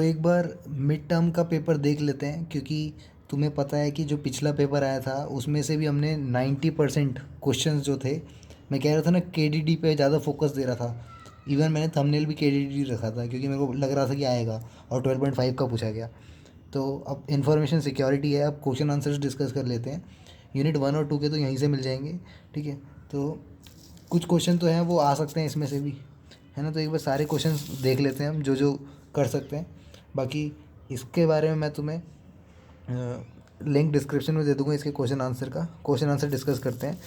एक बार mid term का paper देख लेते हैं, क्योंकि तुम्हें पता है कि जो पिछला पेपर आया था उसमें से भी हमने 90% क्वेश्चंस जो थे, मैं कह रहा था ना केडीडी पे ज़्यादा फोकस दे रहा था। इवन मैंने थंबनेल भी केडीडी रखा था क्योंकि मेरे को लग रहा था कि आएगा, और 12.5 का पूछा गया। तो अब इन्फॉर्मेशन सिक्योरिटी है, अब क्वेश्चन आंसर्स डिस्कस कर लेते हैं। यूनिट 1 और 2 के तो यहीं से मिल जाएंगे। ठीक है, तो कुछ क्वेश्चन तो हैं वो आ सकते हैं इसमें से भी, है ना। तो एक बार सारे क्वेश्चंस देख लेते हैं हम जो जो कर सकते हैं। बाकी इसके बारे में मैं तुम्हें लिंक डिस्क्रिप्शन में दे दूंगा, इसके क्वेश्चन आंसर का। क्वेश्चन आंसर डिस्कस करते हैं।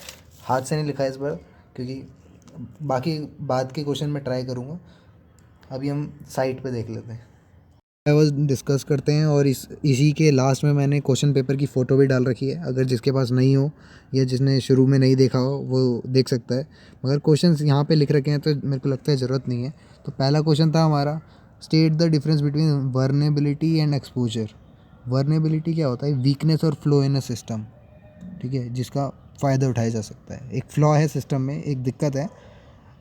हाथ से नहीं लिखा है इस बार, क्योंकि बाकी बाद के क्वेश्चन मैं ट्राई करूँगा। अभी हम साइट पे देख लेते हैं, बस डिस्कस करते हैं। और इसी के लास्ट में मैंने क्वेश्चन पेपर की फ़ोटो भी डाल रखी है, अगर जिसके पास नहीं हो या जिसने शुरू में नहीं देखा हो वो देख सकता है। मगर क्वेश्चंस यहाँ पे लिख रखे हैं तो मेरे को लगता है ज़रूरत नहीं है। तो पहला क्वेश्चन था हमारा, state the difference between vulnerability and exposure. Vulnerability क्या होता है? वीकनेस और फ्लो इन अ सिस्टम। ठीक है, जिसका फ़ायदा उठाया जा सकता है। एक फ्लॉ है सिस्टम में, एक दिक्कत है।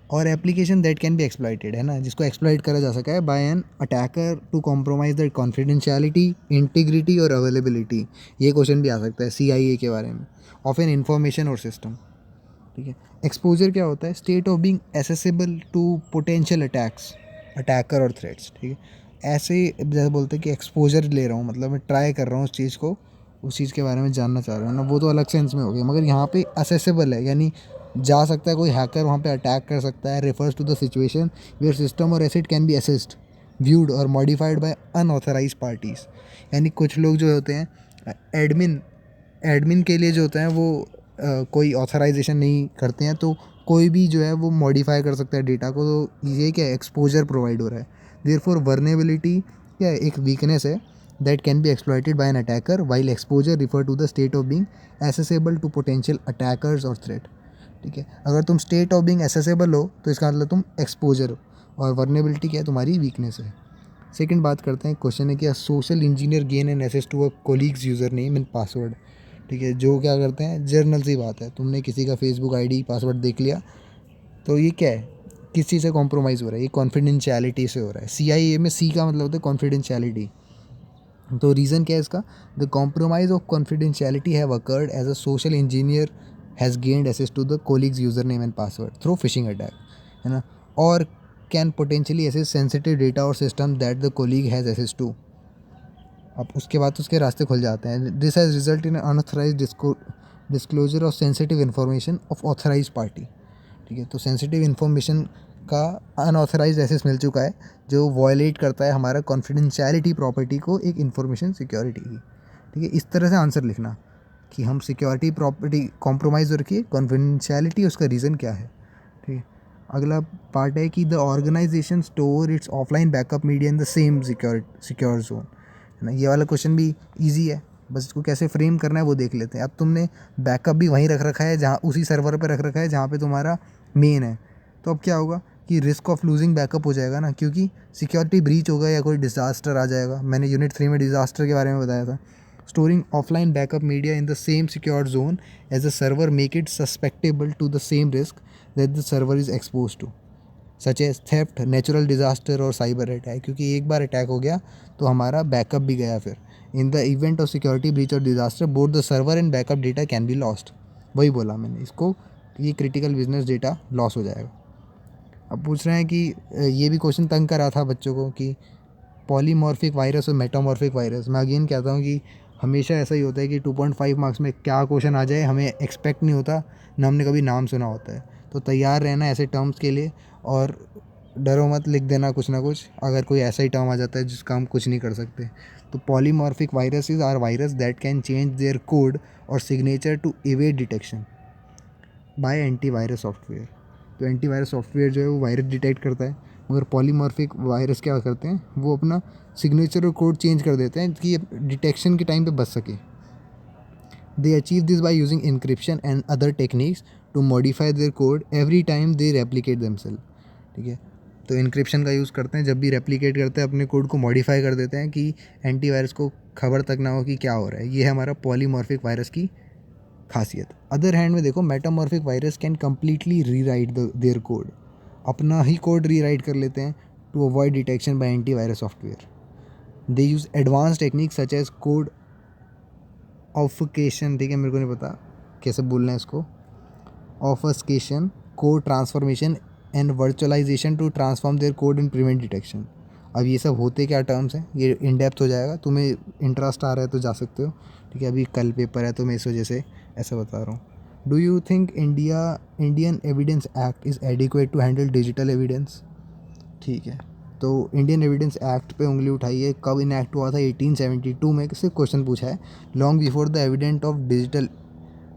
और application that can be exploited, है ना, जिसको एक्सप्लॉइट करा जा सका है by an attacker to compromise that confidentiality, integrity और अवेलेबिलिटी। ये क्वेश्चन भी आ सकता है CIA के बारे में, ऑफ एन इंफॉर्मेशन और सिस्टम। ठीक है। एक्सपोजर क्या होता है? State of being accessible to potential attacks, attacker और थ्रेट्स। ठीक है, ऐसे जैसे बोलते हैं कि एक्सपोजर ले रहा हूँ, मतलब मैं ट्राई कर रहा हूँ उस चीज़ को, उस चीज़ के बारे में जानना चाह रहा हूँ ना, वो तो अलग सेंस में हो गया। मगर यहाँ पे असेसेबल है, यानी जा सकता है, कोई हैकर वहाँ पे अटैक कर सकता है। Refers to the situation where system और asset can be accessed, viewed और मॉडिफाइड बाय अनऑथराइज पार्टीज़। यानी कुछ लोग जो होते हैं एडमिन, एडमिन के लिए जो होता है वो कोई ऑथराइजेशन नहीं करते हैं, तो कोई भी जो है वो मॉडिफाई कर सकता है डेटा को। तो ये क्या है? एक्सपोजर प्रोवाइड हो रहा है। देयरफॉर वर्नेबिलिटी क्या है? एक वीकनेस है that can be exploited by an attacker, while exposure refer to the state of being accessible to potential attackers और थ्रेट। ठीक है, अगर तुम स्टेट ऑफ बीइंग एसेसेबल हो तो इसका मतलब तुम एक्सपोजर हो, और वर्नेबिलिटी क्या है? तुम्हारी वीकनेस है। सेकंड बात करते हैं, क्वेश्चन है कि social engineer gain an access to a colleague's user name and password. ठीक है, जो क्या करते हैं, जर्नल सी बात है, तुमने किसी का फेसबुक आईडी पासवर्ड देख लिया, तो ये क्या है? किस चीज़ से कॉम्प्रोमाइज़ हो रहा है? ये कॉन्फिडेंशियलिटी से हो रहा है। CIA में C का मतलब होता है कॉन्फिडेंशियलिटी। तो रीज़न क्या है इसका? The compromise of confidentiality have occurred as a social engineer has gained access to the colleague's user name and password through phishing attack, है ना। और can potentially access sensitive data और system that the colleague has access to. अब उसके बाद उसके रास्ते खुल जाते हैं। This has result in unauthorised disclosure of sensitive information of authorised party. ठीक है, तो सेंसिटिव इन्फॉर्मेशन का अनऑथराइज एक्सेस मिल चुका है, जो वॉयलेट करता है हमारा कॉन्फिडेंशियलिटी प्रॉपर्टी को, एक इन्फॉर्मेशन सिक्योरिटी की। ठीक है, इस तरह से आंसर लिखना कि हम सिक्योरिटी प्रॉपर्टी कॉम्प्रोमाइज़ हो रखी है, कॉन्फिडेंशियलिटी, उसका रीज़न क्या है। ठीक है, अगला पार्ट है कि the organisation store its offline backup media in the same secure zone, है ना। ये वाला क्वेश्चन भी ईजी है, बस इसको कैसे फ्रेम करना है वो देख लेते हैं। अब तुमने बैकअप भी वहीं रख रखा है, जहाँ उसी सर्वर पर रख रखा है जहाँ पे तुम्हारा मेन है। तो अब क्या होगा कि रिस्क ऑफ लूजिंग बैकअप हो जाएगा ना, क्योंकि सिक्योरिटी ब्रीच होगा या कोई डिज़ास्टर आ जाएगा। मैंने यूनिट 3 में डिज़ास्टर के बारे में बताया था। Storing offline backup media in the same secure zone as a server make it susceptible to the same risk that the server is exposed to, such as theft, natural disaster और cyber attack. क्योंकि एक बार attack हो गया तो हमारा backup भी गया। फिर in the event of security breach और disaster both the server and backup data can be lost. वही बोला मैंने इसको, ये क्रिटिकल बिजनेस डेटा लॉस हो जाएगा। अब पूछ रहे हैं कि ये भी क्वेश्चन तंग कर रहा था बच्चों को कि पॉलीमॉर्फिक वायरस और मेटामॉर्फिक वायरस। मैं अगेन कहता हूँ कि हमेशा ऐसा ही होता है कि 2.5 मार्क्स में क्या क्वेश्चन आ जाए हमें एक्सपेक्ट नहीं होता, ना हमने कभी नाम सुना होता है। तो तैयार रहना ऐसे टर्म्स के लिए, और डरो मत, लिख देना कुछ ना कुछ अगर कोई ऐसा ही टर्म आ जाता है जिसका हम कुछ नहीं कर सकते। तो polymorphic viruses are virus that can change their code और signature to evade detection by antivirus software. तो एंटीवायरस सॉफ्टवेयर जो है वो वायरस डिटेक्ट करता है, मगर पॉलीमॉर्फिक वायरस क्या करते हैं, वो अपना सिग्नेचर और कोड चेंज कर देते हैं कि डिटेक्शन के टाइम पे बच सके। They achieve this by using encryption and other techniques to modify their code every time they replicate themselves. ठीक है, तो इंक्रिप्शन का यूज़ करते हैं, जब भी रेप्लिकेट करते हैं अपने कोड को मॉडिफाई कर देते हैं कि एंटीवायरस को खबर तक ना हो कि क्या हो रहा है। ये है हमारा पॉलीमॉर्फिक वायरस की खासियत। अदर हैंड में देखो, metamorphic virus can completely rewrite their code, अपना ही कोड रीराइट कर लेते हैं to avoid detection by antivirus software. They use advance technique such as code obfuscation, ठीक है, मेरे को नहीं पता कैसे बोलना है इसको, obfuscation, code transformation and virtualisation to transform their code and prevent detection. अब ये सब होते क्या टर्म्स हैं, ये इन डेप्थ हो जाएगा, तुम्हें इंटरेस्ट आ रहा है तो जा सकते हो, ठीक है। अभी कल पेपर है तो मैं इस वजह से ऐसा बता रहा हूँ। Do you think Indian evidence act is adequate to handle digital evidence, ठीक है। तो इंडियन एविडेंस एक्ट पे उंगली उठाई है, कब इनएक्ट हुआ था, 1872 में। किससे क्वेश्चन पूछा है, long before the evident of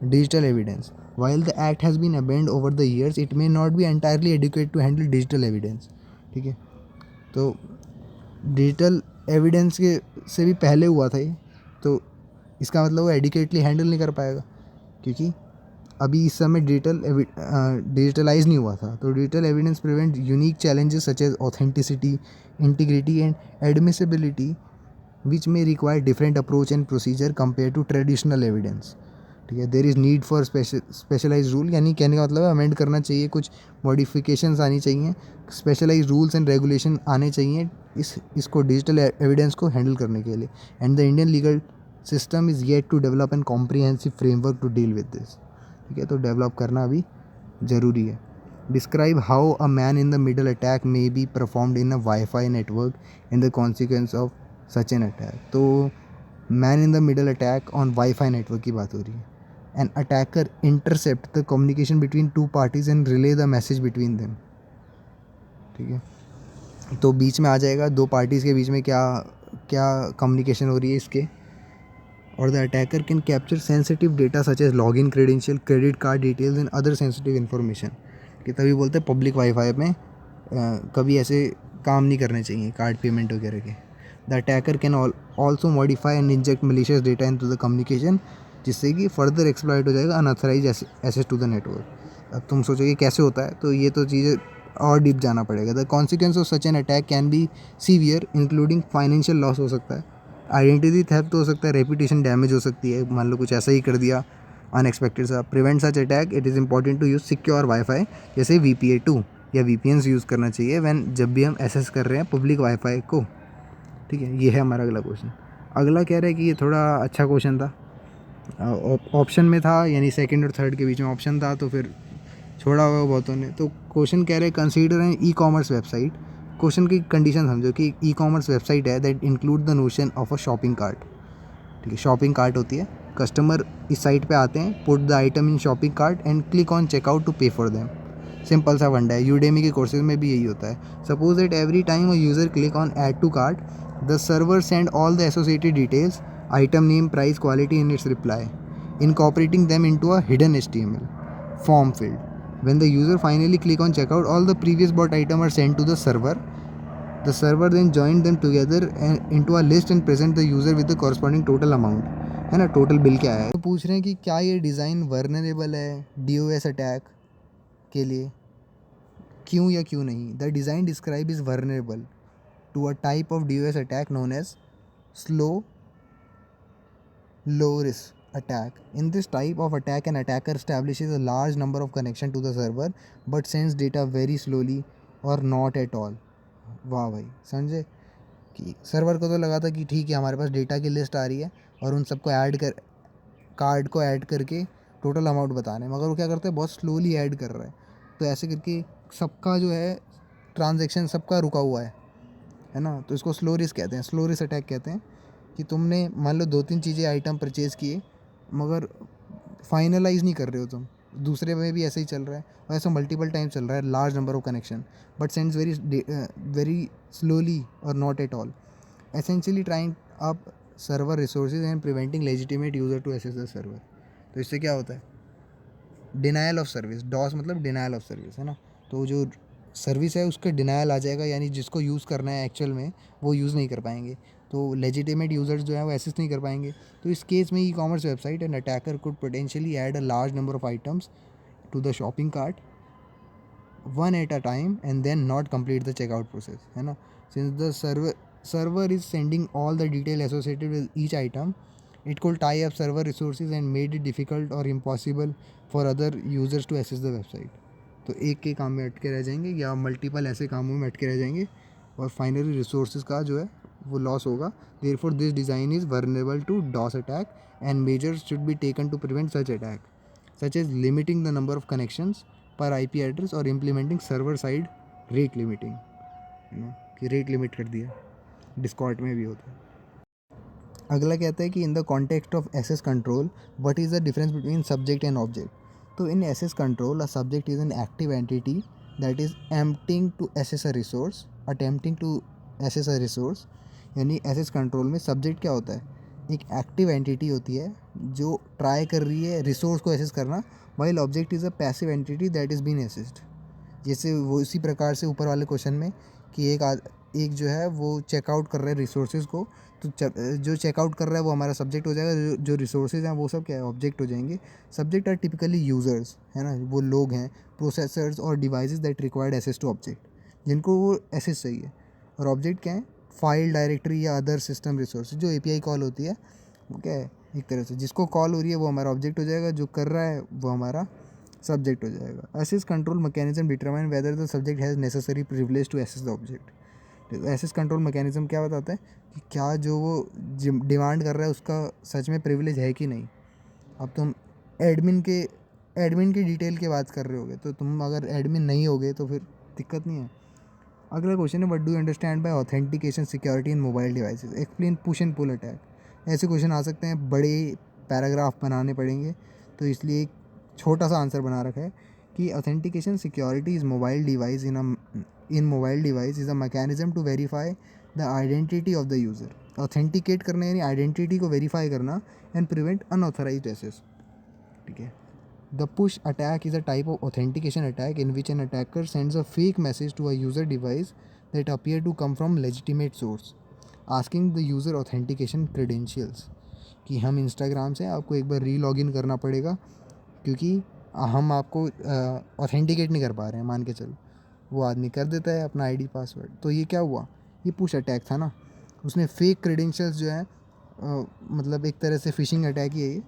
digital evidence. While the act has been amended over the years, it may not be entirely adequate to handle digital evidence, ठीक है। तो डिजिटल एविडेंस के से भी पहले हुआ था ये, तो इसका मतलब वो एडिक्वेटली हैंडल नहीं कर पाएगा, क्योंकि अभी इस समय डिजिटलाइज नहीं हुआ था। तो digital evidence prevent unique challenges such as authenticity, integrity and admissibility which may require different approach and procedure compare to traditional evidence, ठीक है। There is need for specialised rule, यानी कहने का मतलब है अमेंड करना चाहिए, कुछ मॉडिफिकेशंस आनी चाहिए, स्पेशलाइज रूल्स एंड रेगुलेशन आने चाहिए इसको डिजिटल एविडेंस को हैंडल करने के लिए। And the Indian legal system is yet to develop an comprehensive framework to deal with this, ठीक है। तो डेवलप करना अभी ज़रूरी है। Describe how a man in the middle attack may be performed in a WiFi network in the consequence of such an attack. तो man in the middle attack on WiFi network की बात हो रही है। An attacker intercept the communication between two parties and relay the message between them, ठीक है। तो बीच में आ जाएगा दो पार्टीज़ के बीच में क्या क्या कम्युनिकेशन हो रही है इसके। और the attacker can capture sensitive data such as log in credential, credit card details and other sensitive information, कि तभी बोलते हैं पब्लिक वाईफाई में कभी ऐसे काम नहीं करने चाहिए, कार्ड पेमेंट वगैरह के। The attacker can also modify and inject malicious data in to the communication, जिससे कि फर्दर एक्सप्लॉइट हो जाएगा unauthorised access to the network. अब तुम सोचोगे कैसे होता है, तो ये तो चीज़ें और डीप जाना पड़ेगा। The consequence of such an attack can be severe, including financial loss हो सकता है, आइडेंटिटी थेफ्ट हो सकता है, रेपुटेशन डैमेज हो सकती है, मान लो कुछ ऐसा ही कर दिया अनएक्सपेक्टेड सा। Prevent such attack, it is important to use secure wifi, जैसे VPA2 या VPNs यूज़ करना चाहिए वैन जब भी हम एसेस कर रहे हैं पब्लिक वाईफाई को, ठीक है। ये है हमारा अगला क्वेश्चन। अगला कह रहा है कि ये थोड़ा अच्छा क्वेश्चन था, ऑप्शन में था, यानी सेकंड और थर्ड के बीच में ऑप्शन था, तो फिर छोड़ा होगा बहुतों ने। तो क्वेश्चन कह रहे हैं consider an e commerce website, question की कंडीशन समझो कि ई कॉमर्स वेबसाइट है that include the notion of a shopping cart, ठीक है। शॉपिंग कार्ट होती है, कस्टमर इस साइट पे आते हैं, put the item in shopping cart and click on checkout to pay for them. Simple सा फंडा है, यूडेमी के कोर्सेज में भी यही होता है। Suppose that every time a user click on add to cart, the server send all the associated details, item name, price, quality and its reply, incorporating them into a hidden HTML form field. When the user finally click on checkout, all the previous bought item are sent to the server. The server then join them together into a list and present the user with the corresponding total amount, है ना। Total bill क्या है। तो पूछ रहे हैं कि क्या ये डिज़ाइन वर्नरेबल है DOS अटैक के लिए, क्यों या क्यों नहीं। The design describe is vulnerable to a type of DOS attack known as slow low risk attack. In this type of attack, an attacker establishes a large number of connection to the server but sends data very slowly or not at all. वाह भाई, समझे कि server को तो लगा था कि ठीक है हमारे पास डेटा की लिस्ट आ रही है और उन सबको ऐड कर, कार्ड को ऐड करके टोटल अमाउंट बता रहे हैं, मगर वो क्या करते हैं बहुत स्लोली ऐड कर रहा है। तो ऐसे करके सबका जो है ट्रांजैक्शन सबका रुका हुआ है ना। तो इसको स्लो रिस्क कहते हैं, स्लो रिस्क अटैक कहते हैं। कि तुमने मान लो 2-3 चीज़ें आइटम परचेज़ किए मगर फाइनलाइज नहीं कर रहे हो तुम, दूसरे में भी ऐसे ही चल रहा है और ऐसा मल्टीपल टाइम चल रहा है, large number of connection, but sends very slowly और not at all, essentially trying up server resources and preventing legitimate user to access the server. तो इससे क्या होता है, डिनाइल ऑफ सर्विस, डॉस मतलब डिनाइल ऑफ सर्विस, है ना। तो जो सर्विस है उसका डिनाइल आ जाएगा, यानी जिसको यूज़ करना है एक्चुअल में वो यूज़ नहीं कर पाएंगे, तो लेजिटिमेट यूज़र्स जो है वो एक्सेस नहीं कर पाएंगे। तो इस केस में e commerce website and attacker could potentially add a large number of items to the shopping cart one at a time and then not complete the checkout process, है ना। Since the server is sending all the detail associated with each item, it could tie up server resources and made it difficult or impossible for other users to access the website. तो एक के काम में अटके रह जाएंगे या multiple ऐसे कामों में अटके रह जाएंगे और फाइनली रिसोर्सेज का जो है वो लॉस होगा. Therefore this design is vulnerable to DOS attack and measures should be taken to prevent such attack, such as limiting the number of connections per IP address और implementing server side rate limiting. कि rate limit कर दिया, Discord में भी होता है. अगला कहता है कि in the context of access control what is the difference between subject and object. तो in access control a subject is an active entity that is attempting to access a resource. यानी एसेस कंट्रोल में subject क्या होता है, एक active entity होती है जो ट्राई कर रही है रिसोर्स को एसेस करना, while object is a passive entity that is been accessed. जैसे वो इसी प्रकार से ऊपर वाले क्वेश्चन में कि एक जो है वो चेकआउट कर रहा है रिसोर्सेज को, तो जो चेकआउट कर रहा है वो हमारा सब्जेक्ट हो जाएगा, जो रिसोर्सेज हैं वो सब क्या है, ऑब्जेक्ट हो जाएंगे. सब्जेक्ट आर टिपिकली यूजर्स, है ना, वो लोग हैं, प्रोसेसर्स और devices that required access to object, जिनको वो एक्सेस चाहिए. और ऑब्जेक्ट क्या है, फाइल, डायरेक्टरी या अदर सिस्टम रिसोर्सेज. जो एपीआई कॉल होती है वो क्या है, एक तरह से जिसको कॉल हो रही है वो हमारा ऑब्जेक्ट हो जाएगा, जो कर रहा है वो हमारा सब्जेक्ट हो जाएगा. Access control mechanism determine whether the subject has necessary privilege to access the object. Access control mechanism क्या बताता है कि क्या जो वो डिमांड कर रहा है उसका सच में प्रिविलेज है कि नहीं. अब तुम एडमिन की डिटेल की बात कर रहे होगे, तो तुम अगर एडमिन नहीं होगे तो फिर दिक्कत नहीं है. अगला क्वेश्चन है, what do you understand by authentication security in mobile devices, explain push and pull attack. ऐसे क्वेश्चन आ सकते हैं, बड़े पैराग्राफ बनाने पड़ेंगे, तो इसलिए एक छोटा सा आंसर बना रखा है कि authentication security is mobile device in mobile device is a mechanism to verify the identity of the user. Authenticate करना यानी आइडेंटिटी को वेरीफाई करना एंड प्रिवेंट अनऑथराइज्ड एक्सेस. ठीक है. The push attack is a type of authentication attack in which an attacker sends a fake message to a user device that appear to come from legitimate source, asking the user authentication credentials. कि हम Instagram से आपको एक बार री login करना पड़ेगा क्योंकि हम आपको ऑथेंटिकेट नहीं कर पा रहे हैं, मान के चलो. वो आदमी कर देता है अपना आईडी पासवर्ड. तो ये क्या हुआ, ये पुश अटैक था ना. उसने फेक क्रेडेंशियल्स जो है मतलब एक तरह से फिशिंग अटैक ही है ये.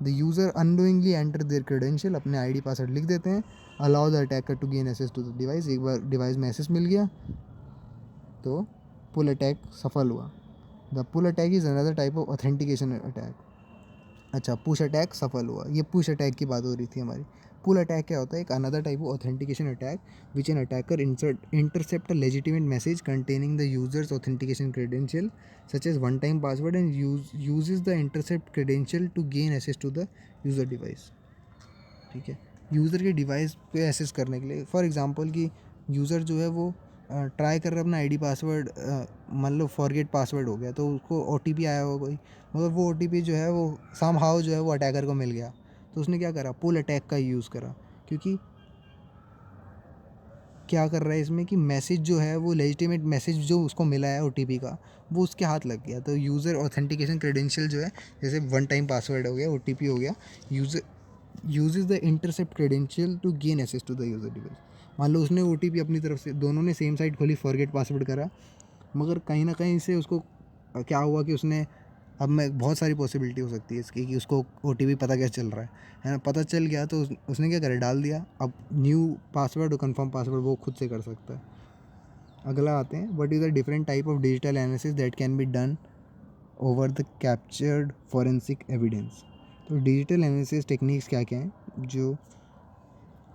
The user unknowingly enter their credential, अपने आईडी पासवर्ड लिख देते हैं. Allow the attacker to gain access to the device, एक बार डिवाइस में एक्सेस मिल गया तो पुल अटैक सफल हुआ. The pull attack is another type of authentication attack. अच्छा, पुश अटैक सफल हुआ, ये पुश अटैक की बात हो रही थी हमारी. पुल अटैक क्या होता है, एक another type of authentication attack which an attacker intercept a legitimate message containing the user's authentication credential such as one time password and uses the intercept credential to gain access to the user device. ठीक है. User के device पे access करने के लिए, for example कि user जो है वो ट्राई कर रहा है अपना आईडी पासवर्ड, मान लो फॉरगेट पासवर्ड हो गया, तो उसको ओटीपी आया होगा कोई, मगर वो ओटीपी जो है वो समहाउ जो है वो अटैकर को मिल गया. तो उसने क्या करा, पुल अटैक का यूज़ करा. क्योंकि क्या कर रहा है इसमें कि मैसेज जो है वो लेजिटिमेट मैसेज जो उसको मिला है ओटीपी का, वो उसके हाथ लग गया. तो यूज़र ऑथेंटिकेशन क्रेडेंशियल जो है, जैसे वन टाइम पासवर्ड हो गया, ओटीपी हो गया, user uses the intercept credential to gain access to the user device. मान लो उसने OTP अपनी तरफ से, दोनों ने सेम साइट खोली, फॉरगेट पासवर्ड करा, मगर कहीं ना कहीं से उसको क्या हुआ कि उसने, अब मैं बहुत सारी पॉसिबिलिटी हो सकती है इसकी कि उसको OTP पता कैसे चल रहा है ना, पता चल गया तो उसने क्या करा, डाल दिया. अब न्यू पासवर्ड और कन्फर्म पासवर्ड वो खुद से कर सकता है. अगला आते हैं, what is the different type of digital analysis that can be done over the captured forensic evidence. तो डिजिटल एनालिसिस टेक्निक्स क्या क्या हैं जो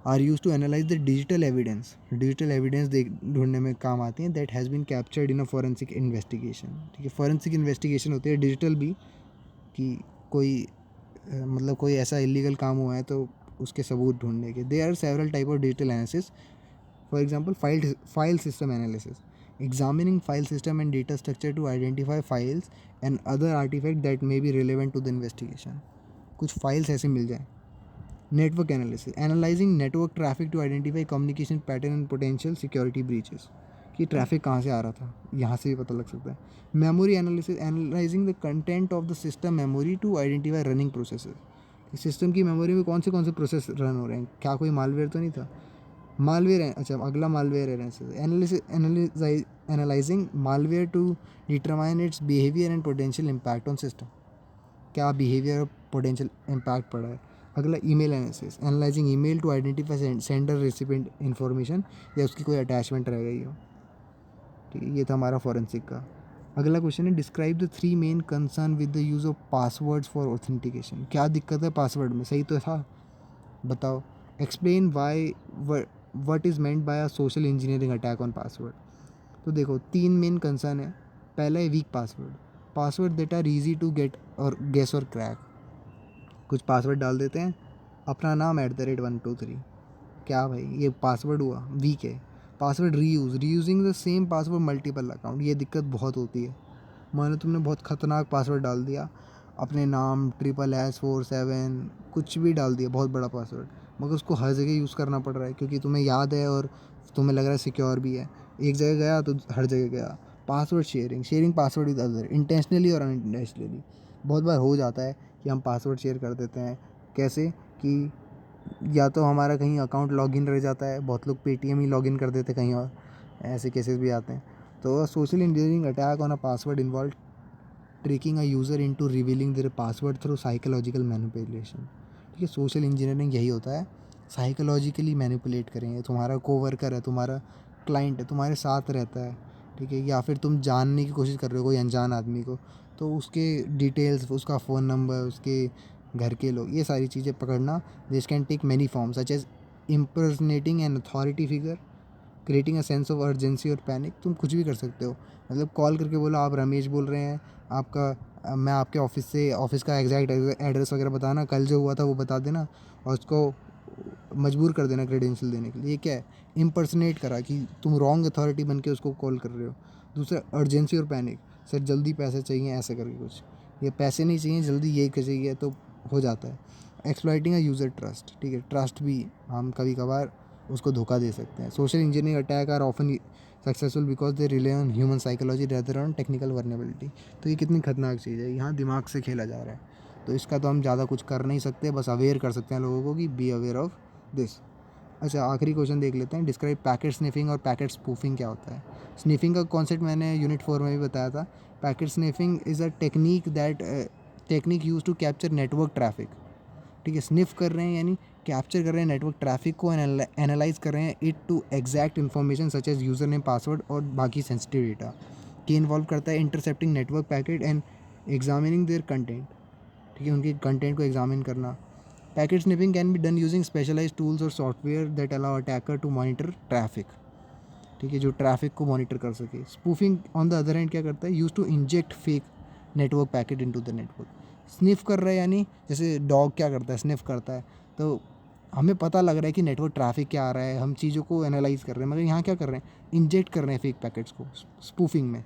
are use to analyse the digital evidence. Digital evidence ढूंढने में काम आती हैं that has been captured in a forensic investigation. ठीक है. फॉरेंसिक इन्वेस्टिगेशन होती है डिजिटल भी, कि कोई मतलब कोई ऐसा इलीगल काम हुआ है तो उसके सबूत ढूंढने के. There are several type of digital analysis. For example file system analysis, examining file system and data structure to identify files and other artifact that may be relevant to the investigation. कुछ files ऐसे मिल जाए. Network analysis, analysing network traffic to identify communication pattern and potential security breaches, कि traffic कहाँ से आ रहा था, यहाँ से भी पता लग सकता है. Memory analysis, analysing the content of the system memory to identify running processes. System की मेमोरी में कौन से प्रोसेस रन हो रहे हैं, क्या कोई मालवेयर तो नहीं था. मालवेयर है, अच्छा अगला मालवेयर है. Analysing malware to determine its behaviour and potential impact on system, क्या बिहेवियर और पोटेंशियल इम्पैक्ट पड़ा है. अगला email analysis, analysing email to identify sender recipient information, या उसकी कोई अटैचमेंट रह गई हो. ठीक है, ये था हमारा फॉरेंसिक का. अगला क्वेश्चन है describe the 3 main concern with the use of passwords for authentication. क्या दिक्कत है पासवर्ड में, सही तो था, बताओ। Explain why what is meant by a social engineering attack on password. तो देखो 3 मेन कंसर्न है। पहला है weak password, password that are easy to get और गेस और क्रैक। कुछ पासवर्ड डाल देते हैं, अपना नाम @123, क्या भाई ये पासवर्ड हुआ, वीक है। Password reusing the same password multiple account, ये दिक्कत बहुत होती है। मानो तुमने बहुत ख़तरनाक पासवर्ड डाल दिया, अपने नाम SSS47 कुछ भी डाल दिया, बहुत बड़ा पासवर्ड, मगर उसको हर जगह यूज़ करना पड़ रहा है क्योंकि तुम्हें याद है और तुम्हें लग रहा है सिक्योर भी है। एक जगह गया तो हर जगह गया। Password sharing password with other intentionally और अनइंटेंशनली, बहुत बार हो जाता है कि हम पासवर्ड शेयर कर देते हैं। कैसे कि या तो हमारा कहीं अकाउंट लॉगिन रह जाता है, बहुत लोग पेटीएम ही लॉगिन कर देते कहीं और, ऐसे केसेस भी आते हैं। तो social engineering attack on a password involve tricking a user into revealing their password through psychological manipulation. ठीक है, सोशल इंजीनियरिंग यही होता है, साइकोलॉजिकली मैनिपुलेट करेंगे। तुम्हारा कोवर्कर है, तुम्हारा क्लाइंट है, तुम्हारे साथ रहता है, ठीक है, या फिर तुम जानने की कोशिश कर रहे हो कोई अनजान आदमी को, तो उसके डिटेल्स, उसका फ़ोन नंबर, उसके घर के लोग, ये सारी चीज़ें पकड़ना। This can take many forms such as impersonating an authority figure, creating a sense of urgency और पैनिक। तुम कुछ भी कर सकते हो, मतलब कॉल करके बोलो आप रमेश बोल रहे हैं, आपका मैं आपके ऑफिस से, ऑफिस का एग्जैक्ट एड्रेस वगैरह बताना, कल जो हुआ था वो बता देना, और उसको मजबूर कर देना क्रेडेंशियल देने के लिए। ये क्या है, इम्पर्सनेट करा कि तुम रॉन्ग अथॉरिटी बन के उसको कॉल कर रहे हो। दूसरा अर्जेंसी और पैनिक, सर जल्दी पैसे चाहिए, ऐसे करके कुछ, ये पैसे नहीं चाहिए जल्दी, ये चाहिए, तो हो जाता है। एक्सप्लॉइटिंग अ यूज़र ट्रस्ट, ठीक है, ट्रस्ट भी हम कभी कभार उसको धोखा दे सकते हैं। Social engineering attack are often successful because they rely on human psychology rather on technical vulnerability. तो ये कितनी खतरनाक चीज़ है, यहाँ दिमाग से खेला जा रहा है। तो इसका तो हम ज़्यादा कुछ कर नहीं सकते, बस अवेयर कर सकते हैं लोगों को कि बी अवेयर ऑफ दिस। अच्छा, आखिरी क्वेश्चन देख लेते हैं, डिस्क्राइब पैकेट स्निफिंग और पैकेट स्पूफिंग क्या होता है। स्निफिंग का कॉन्सेप्ट मैंने यूनिट 4 में भी बताया था। Packet sniffing is a technique use to capture network traffic. ठीक है, स्निफ कर रहे हैं यानी कैप्चर कर रहे हैं नेटवर्क ट्रैफिक को, एनालाइज कर रहे हैं it to extract information such as user name, password और बाकी सेंसिटिव डेटा के इन्वॉल्व करता है intercepting network packet and examining their content. ठीक है, उनके कंटेंट को एग्जामिन करना। Packet sniffing can be done using specialised tools और software that allow attacker to monitor traffic. ठीक है, जो ट्रैफिक को मॉनिटर कर सके। Spoofing on the other hand क्या करता है, use to inject fake network packet into the network. Sniff कर रहा है यानी जैसे डॉग क्या करता है, स्निफ करता है, तो हमें पता लग रहा है कि नेटवर्क ट्रैफिक क्या आ रहा है, हम चीज़ों को एनालाइज कर रहे हैं, मगर यहाँ क्या कर रहे हैं, इंजेक्ट कर रहे हैं फेक पैकेट्स को स्पूफिंग में,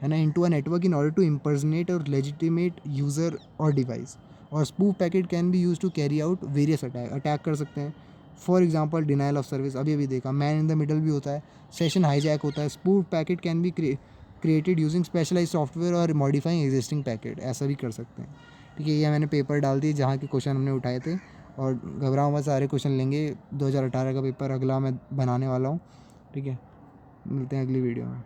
है ना, into a network in order to impersonate और लेजिटिमेट यूज़र और डिवाइस। और spoof packet can be use to carry out various attack कर सकते हैं। For example denial of service, अभी अभी देखा, मैन इन द मिडल भी होता है, सेशन हाईजैक होता है। Spoof packet can be created using specialise software और मॉडिफाइंग एग्जिस्टिंग पैकेट, ऐसा भी कर सकते हैं। ठीक है, ये मैंने पेपर डाल दिए जहाँ के क्वेश्चन हमने उठाए थे, और घबराओ मत, सारे क्वेश्चन लेंगे। 2018 का पेपर अगला मैं बनाने वाला हूँ। ठीक है, मिलते हैं अगली वीडियो में।